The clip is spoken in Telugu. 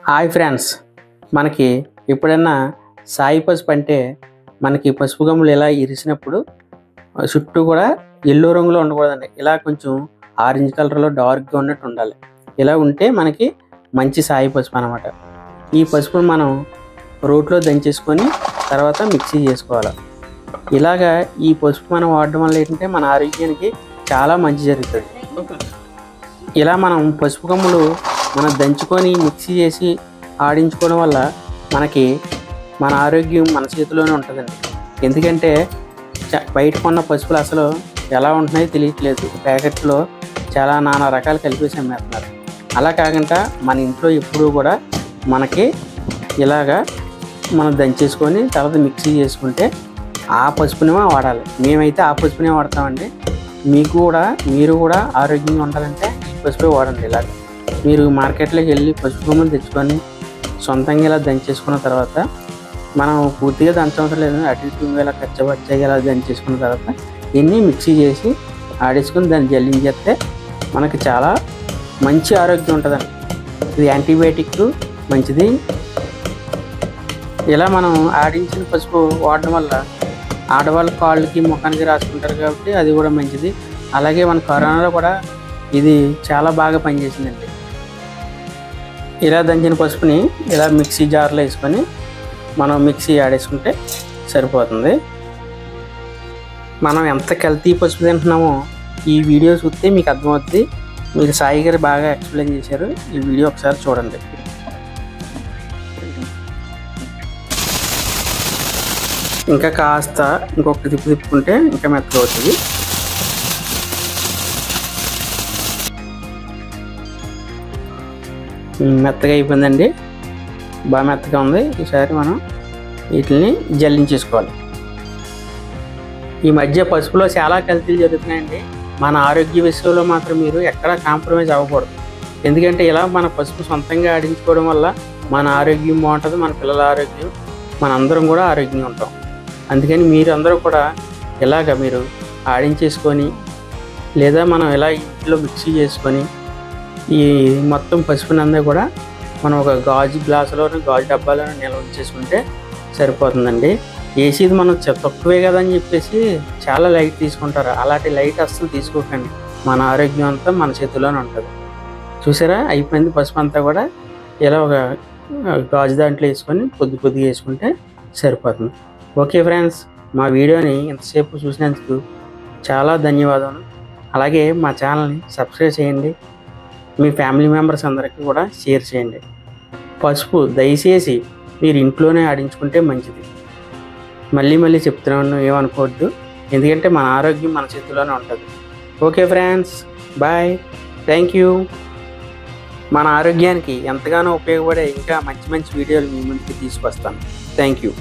హాయ్ ఫ్రెండ్స్, మనకి ఎప్పుడైనా సాయి పసుపు అంటే మనకి పసుపు గమ్ములు ఇలా ఇరిసినప్పుడు చుట్టూ కూడా ఎల్లో రంగులో ఉండకూడదండి. ఇలా కొంచెం ఆరెంజ్ కలర్లో డార్క్గా ఉన్నట్టు ఉండాలి. ఇలా ఉంటే మనకి మంచి సాయి పసుపు అనమాట. ఈ పసుపును మనం రోట్లో దంచేసుకొని తర్వాత మిక్సీ చేసుకోవాలి. ఇలాగా ఈ పసుపు మనం వాడడం వల్ల ఏంటంటే మన ఆరోగ్యానికి చాలా మంచి జరుగుతుంది. ఇలా మనం పసుపు గమ్ములు మనం దంచుకొని మిక్సీ చేసి ఆడించుకోవడం వల్ల మనకి మన ఆరోగ్యం మన చేతిలోనే ఉంటుందండి. ఎందుకంటే బయట కొన్న పసుపులు అసలు ఎలా ఉంటున్నాయో తెలియట్లేదు. ప్యాకెట్లో చాలా నానా రకాలు కలిపేసి అమ్మేస్తున్నారు. అలా కాకుండా మన ఇంట్లో ఎప్పుడూ కూడా మనకి ఇలాగా మనం దంచేసుకొని తర్వాత మిక్సీ చేసుకుంటే ఆ పసుపునే వాడాలి. మేమైతే ఆ పసుపునే వాడతామండి. మీరు కూడా ఆరోగ్యంగా ఉండాలంటే ఈ పసుపే వాడండి. ఇలాగ మీరు మార్కెట్లోకి వెళ్ళి పసుపు గమ్ములు తెచ్చుకొని సొంతంగా ఇలా దంచేసుకున్న తర్వాత మనం పూర్తిగా దంచవసరం లేదు. అటు ఇటు ఇలా కచ్చబచ్చగా ఇలా దంచేసుకున్న తర్వాత దీన్ని మిక్సీ చేసి ఆడేసుకొని దాన్ని జల్లించేస్తే మనకి చాలా మంచి ఆరోగ్యం ఉంటుందండి. ఇది యాంటీబయాటిక్ మంచిది. ఇలా మనం ఆడించిన పసుపు వాడడం వల్ల ఆడవాళ్ళ కాళ్ళకి ముఖానికి రాసుకుంటారు కాబట్టి అది కూడా మంచిది. అలాగే మన కరోనాలో కూడా ఇది చాలా బాగా పనిచేసిందండి. ఇలా దంచిన పసుపుని ఇలా మిక్సీ జార్లో వేసుకొని మనం మిక్సీ ఆడేసుకుంటే సరిపోతుంది. మనం ఎంత కల్తీ పసుపు తింటున్నామో ఈ వీడియో చూస్తే మీకు అర్థమవుతుంది. మీరు సాయి గారు బాగా ఎక్స్ప్లెయిన్ చేశారు. ఈ వీడియో ఒకసారి చూడండి. ఇంకా కాస్త ఇంకొక తిప్పుకుంటే ఇంకా మెత్తగా అవుతుంది. మెత్తగా అయిపోయిందండి, బాగా మెత్తగా ఉంది. ఈసారి మనం వీటిని జల్లించేసుకోవాలి. ఈ మధ్య పసుపులో చాలా కల్తీలు జరుగుతున్నాయండి. మన ఆరోగ్య విషయంలో మాత్రం మీరు ఎక్కడా కాంప్రమైజ్ అవ్వకూడదు. ఎందుకంటే ఇలా మన పసుపు సొంతంగా ఆడించుకోవడం వల్ల మన ఆరోగ్యం బాగుంటుంది, మన పిల్లల ఆరోగ్యం, మన అందరం కూడా ఆరోగ్యంగా ఉంటాం. అందుకని మీరు అందరూ కూడా ఇలాగ మీరు ఆడించేసుకొని లేదా మనం ఇలా ఇంట్లో మిక్సీ చేసుకొని ఈ మొత్తం పసుపునంతా కూడా మనం ఒక గాజు గ్లాసులోనూ గాజు డబ్బాలోనూ నిల్వ ఉంచేసుకుంటే సరిపోతుందండి. వేసేది మనం తక్కువే కదా అని చెప్పేసి చాలా లైట్ తీసుకుంటారు. అలాంటి లైట్ అస్సలు తీసుకోకండి. మన ఆరోగ్యం అంతా మన చేతిలోనే ఉంటుంది. చూసారా, అయిపోయింది. పసుపు అంతా కూడా ఇలా ఒక గాజు దాంట్లో వేసుకొని కొద్దిగా వేసుకుంటే సరిపోతుంది. ఓకే ఫ్రెండ్స్, మా వీడియోని ఇంతసేపు చూసినందుకు చాలా ధన్యవాదాలు. అలాగే మా ఛానల్ని సబ్స్క్రైబ్ చేయండి. మీ ఫ్యామిలీ మెంబర్స్ అందరికీ కూడా షేర్ చేయండి. పసుపు దయచేసి మీరు ఇంట్లోనే ఆడించుకుంటే మంచిది. మళ్ళీ చెప్తున్నాను, ఏమనుకోవద్దు. ఎందుకంటే మన ఆరోగ్యం మన చేతిలోనే ఉంటుంది. Okay friends, bye, thank you. మన ఆరోగ్యానికి ఎంతగానో ఉపయోగపడే ఇంకా మంచి వీడియోలు మీ ముందుకు తీసుకొస్తాను. Thank you.